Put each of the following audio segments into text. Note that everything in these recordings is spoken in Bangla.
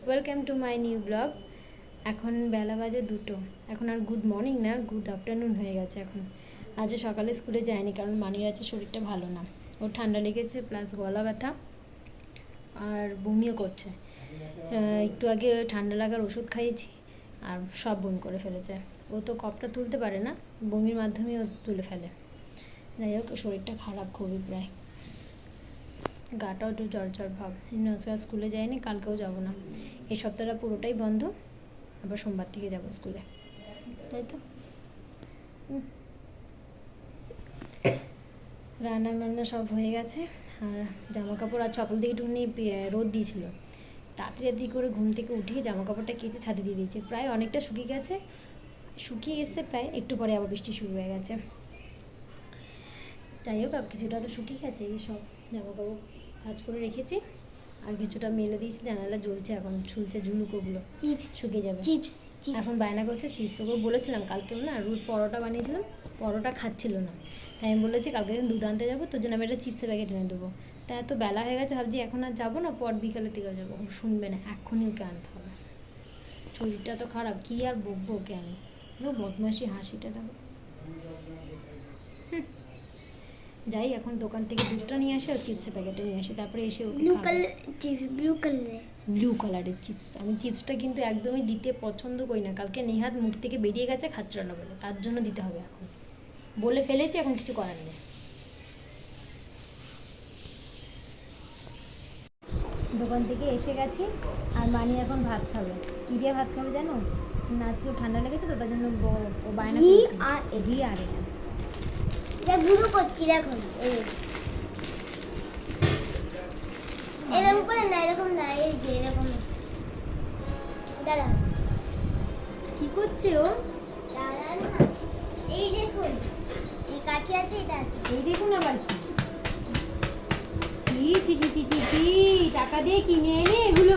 Welcome to my new blog. এখন বেলা বাজে 2টো। এখন আর গুড মর্নিং না, গুড আফটারনুন হয়ে গেছে। এখন আজও সকালে স্কুলে যায়নি, কারণ মানির আছে শরীরটা ভালো না। ওর ঠান্ডা লেগেছে, প্লাস গলা ব্যথা আর বমিও করছে। একটু আগে ঠান্ডা লাগার ওষুধ খাইয়েছি আর সব বমি করে ফেলেছে। ও তো কপটা তুলতে পারে না, বমির মাধ্যমে ও তুলে ফেলে। যাই হোক, শরীরটা খারাপ খুবই, প্রায় গাটাও একটু জ্বর জ্বর ভাব। আজকে স্কুলে যাইনি, কালকেও যাব না। এই সপ্তাহটা পুরোটাই বন্ধ, আবার সোমবার থেকে যাব স্কুলে, তাই তো। রান্না বান্না সব হয়ে গেছে, আর জামা কাপড় আজ সকাল থেকে একটুখানি রোদ দিয়েছিল, তাড়াতাড়ি করে ঘুম থেকে উঠিয়ে জামা কাপড়টা কেচে ছাদে দিয়ে দিয়েছে। প্রায় অনেকটা শুকিয়ে গেছে, প্রায় একটু পরে আবার বৃষ্টি শুরু হয়ে গেছে। যাই হোক, আর কিছুটা তো শুকিয়ে গেছে, এই সব জামা কাপড় ভাঁজ করে রেখেছি, আর কিছুটা মেলে দিয়েছি, জানালা জ্বলছে, এখন ঝুলছে ঝুলুকোগুলো, চিপস শুকিয়ে যাবে। চিপস এখন বায়না করছে চিপস। ওকে বলেছিলাম কালকেও না, রুট পরোটা বানিয়েছিলাম, পরোটা খাচ্ছিল না, তাই আমি বলেছি কালকে যখন দুধ আনতে যাবো তোর জন্য আমি একটা চিপসের প্যাকেট এনে দেবো। তাই এত বেলা হয়ে গেছে, ভাবছি এখন আর যাবো না, পর বিকালের দিকে যাবো। ও শুনবে না, এক্ষুনি ওকে আনতে হবে। শরীরটা তো খারাপ, কী আর বকবো ওকে আমি। ও বদমাইশি হাসিটা দেখো। যাই এখন দোকান থেকে দুধটা নিয়ে আসে আর চিপসের প্যাকেটটা নিয়ে আসে, তারপরে এসে ব্লু কালারের চিপস। আমি চিপসটা কিন্তু একদমই দিতে পছন্দ করি না। কালকে নেহাত মুখ থেকে বেরিয়ে গেছে খাচ্ছিল না বলে, তার জন্য দিতে হবে। এখন বলে ফেলেছি, এখন কিছু করার নেই। দোকান থেকে এসে গেছি, আর মানি এখন ভাত খাবে। কী দিয়ে ভাত খাবে জানো? না, আজকেও ঠান্ডা লেগেছে তো, তার জন্য ও বায়না করছে ঘি আর এটা গুঁড়ো করছি। দেখুন এরকম করে না, এরকম না, এই যে এরকম। দাঁড়া, কি করছে ও? এই দেখুন, এই কাছে আছে, এটা আছে, এই দেখুন আবার কি। ছি ছি ছি ছি ছি, টাকা দিয়ে কিনে এনে এগুলো।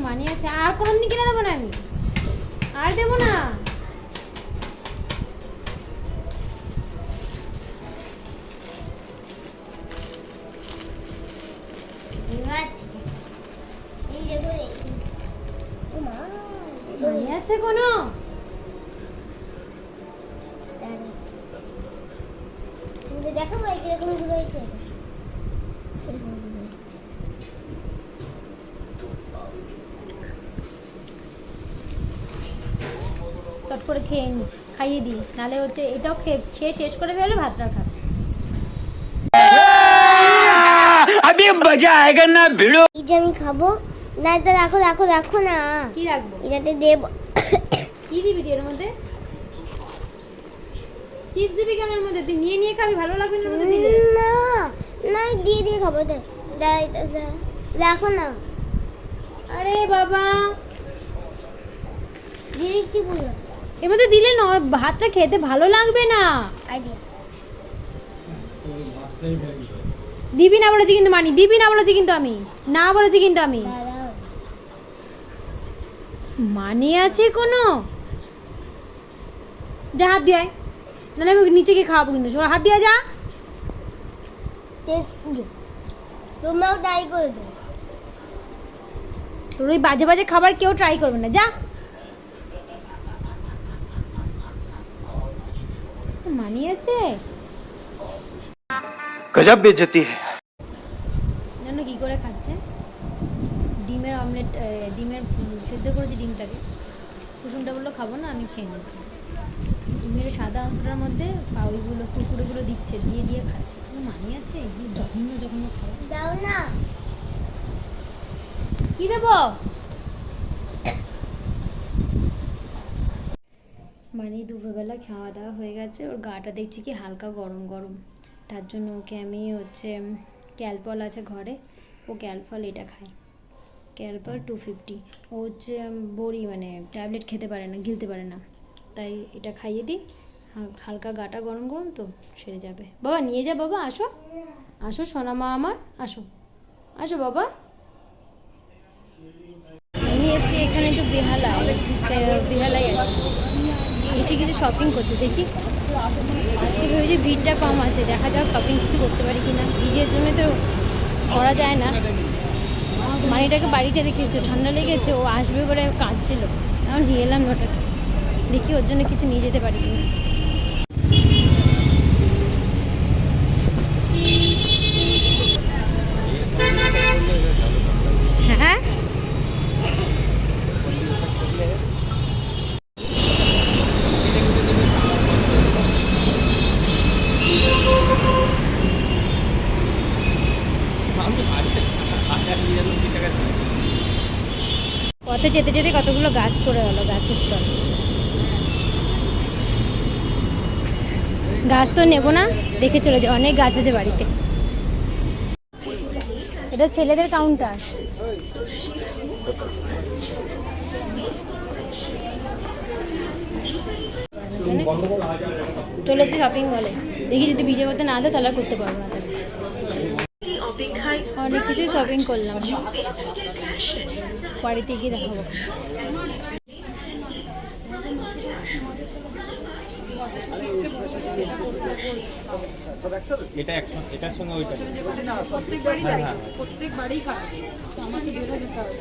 মানে আছে, আর কোনোদিন কিনে দেবো না আমি, আর দেবো না। এই দেখুন, মানে আছে কোনো? দেখাবো কিরকম গুলো হয়েছে। চট করে খেয়ে নি, খাইয়ে দিই, নাহলে হচ্ছে এটাও খেয়ে শেষ করে ফেলে ভাতটা খা। अभी मजा आएगा ना भिड़ो। এই যে আমি খাবো না, এটা রাখো রাখো রাখো না। কি রাখবো? এটাতে দেব। কি দিবি তুই এর মধ্যে? চিপস দিবি কেন এর মধ্যে? তুই নিয়ে নিয়ে খাবি, ভালো লাগবে না এর মধ্যে দিলে? না না, দিয়ে দিয়ে খাবো। রাখো না। আরে বাবা, দিয়ে দিচ্ছি পুরো। এর মধ্যে দিলে নয়, ভাতটা খেতে ভালো লাগবে না। আইডিয়া দিবি না বলেছি কিন্তু, মানি দিবি না বলেছি কিন্তু, আমি না বলেছি কিন্তু, আমি দাঁড়াও। মানে আছে কোনো? যা হাত দিয়ে আয়, নাহলে আমি নিচে গিয়ে খাওয়াবো কিন্তু। হাত দিয়ে যা। টেস্ট তোমরাও ট্রাই করে দাও। তোর ওই বাজে বাজে খাবার কেউ ট্রাই করবে না, যা। মানি আছে गजब बेइज्जती है। জানো কি করে খাচ্ছে? ডিমের অমলেট, ডিমের সেদ্ধ করেছি ডিমটাকে, কুসুমটা বললো খাবো না, আমি খেয়ে নিচ্ছি। ডিমের সাদা অংশটার মধ্যে ওইগুলো কুকুরেগুলো দিচ্ছে, দিয়ে দিয়ে খাচ্ছে। মানি আছে? এগুলো জঘন্য জঘন্য খাবার। দাও না। কি দেবো? মানে দুপুরবেলা খাওয়া দাওয়া হয়ে গেছে, ওর গাটা দেখছি কি হালকা গরম গরম, তার জন্য ওকে আমি হচ্ছে ক্যালপল আছে ঘরে, ও ক্যালপল এটা খায়, ক্যালপল 250। ও হচ্ছে বড়ি মানে ট্যাবলেট খেতে পারে না, গিলতে পারে না, তাই এটা খাইয়ে দিই। হালকা গাটা গরম গরম তো সেরে যাবে। বাবা নিয়ে যা, বাবা আসো আসো সোনা মা আমার, আসো আসো বাবা। আমি এসছি এখানে একটু বেহালাই আছে। এসে কিছু শপিং করতে দেখি। আজকে ভেবেছি ভিড়টা কম আছে, দেখা যাক শপিং কিছু করতে পারি কি না। ভিড়ের জন্য তো করা যায় না। মানিটাকে বাড়িতে রেখেছে, ঠান্ডা লেগেছে, ও আসবে বলে কাঁদছিল, এখন নিয়ে এলাম ওটাকে। দেখি ওর জন্য কিছু নিয়ে যেতে পারি কিনা। হ্যাঁ পথে যেতে যেতে কতগুলো গাছ পড়ে গেল, গাছের স্টল। গাছ তো নেবো না, দেখে চলে যাও, অনেক গাছ আছে বাড়িতে। এটা ছেলেদের কাউন্টার। চলে এসেছি শপিং মলে। দেখি যদি ভিডিও করতে না দেয় তাহলে আর করতে পারবো না। অনেক কিছু শপিং করলাম, বাড়িতে গিয়ে দেখাবো। এটা এটার সঙ্গে ওইটা প্রত্যেক বাড়ি খায়, আমাকে বেরো দিতে হবে।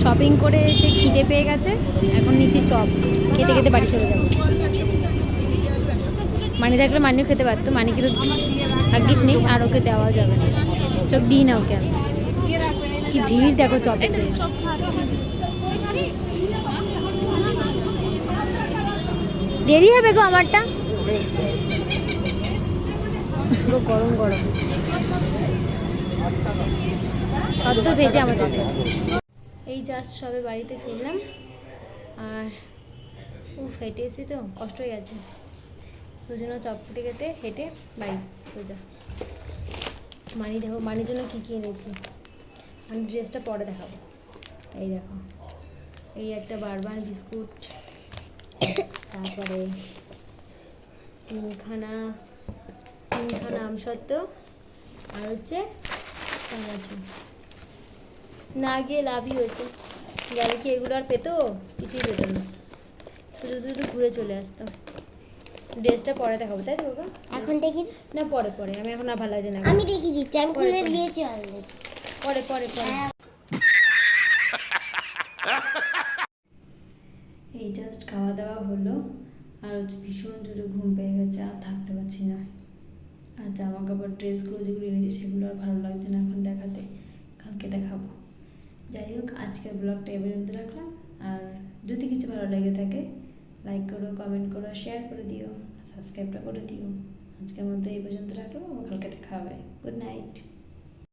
শপিং করে এসে খিদে পেয়ে গেছে, এখন নিচে চপ খেতে খেতে বাড়ি চলে যাবো। মানি থাকলে মানিও খেতে পারতো, মানি কিন্তু ভাগ্যিস নেই, আর ওকে দেওয়া যাবে না। চপ দিই না ওকে আমি। কি ভিড় দেখো চপে। দেরি হবে গো আমারটা, পুরো গরম গরম সদ্য ভেজে আমাদের। এই জাস্ট সবে বাড়িতে ফিরলাম, আর হেঁটে এসেছি তো কষ্ট হয়ে গেছে। দুজনে চপ খেতে খেতে হেঁটে বাড়ি সোজা। মানি দেখো, মানির জন্য কী কী এনেছি। আমি ড্রেসটা পরে দেখাবো। এই দেখো, এই একটা বারবার বিস্কুট, তারপরে তিনখানা আমসত্ত্ব, আর হচ্ছে চানাচুর। না গিয়ে লাভই হয়েছে, গেলে কি এগুলো আর পেতো? কিছুই পেতো না, শুধু শুধু ঘুরে চলে আসতাম। ড্রেসটা পরে দেখাবো, তাই তো বাবা? এখন দেখি না পরে পরে, আমি এখন আর ভালো লাগছে না। আমি দেখিয়ে দিচ্ছি, আমি পরে, খুলে পরে। দিয়েছি অলরেডি। পরে পরে পরে। এই জাস্ট খাওয়া দাওয়া হলো, আর হচ্ছে ভীষণ জোরে ঘুম পেয়ে গেছে, আর থাকতে পারছি না। আর জামা কাপড় ড্রেসগুলো যেগুলো এনেছি সেগুলো আর ভালো লাগছে না এখন দেখাতে, কালকে দেখাবো। যাই হোক, আজকের ব্লগটা এ পর্যন্ত রাখলাম। আর যদি কিছু ভালো লেগে থাকে লাইক করো, কমেন্ট করো, শেয়ার করে দিও, সাবস্ক্রাইবটা করে দিও। আজকের মধ্যে এই পর্যন্ত রাখলাম, আবার কালকে দেখা হবে। Good night.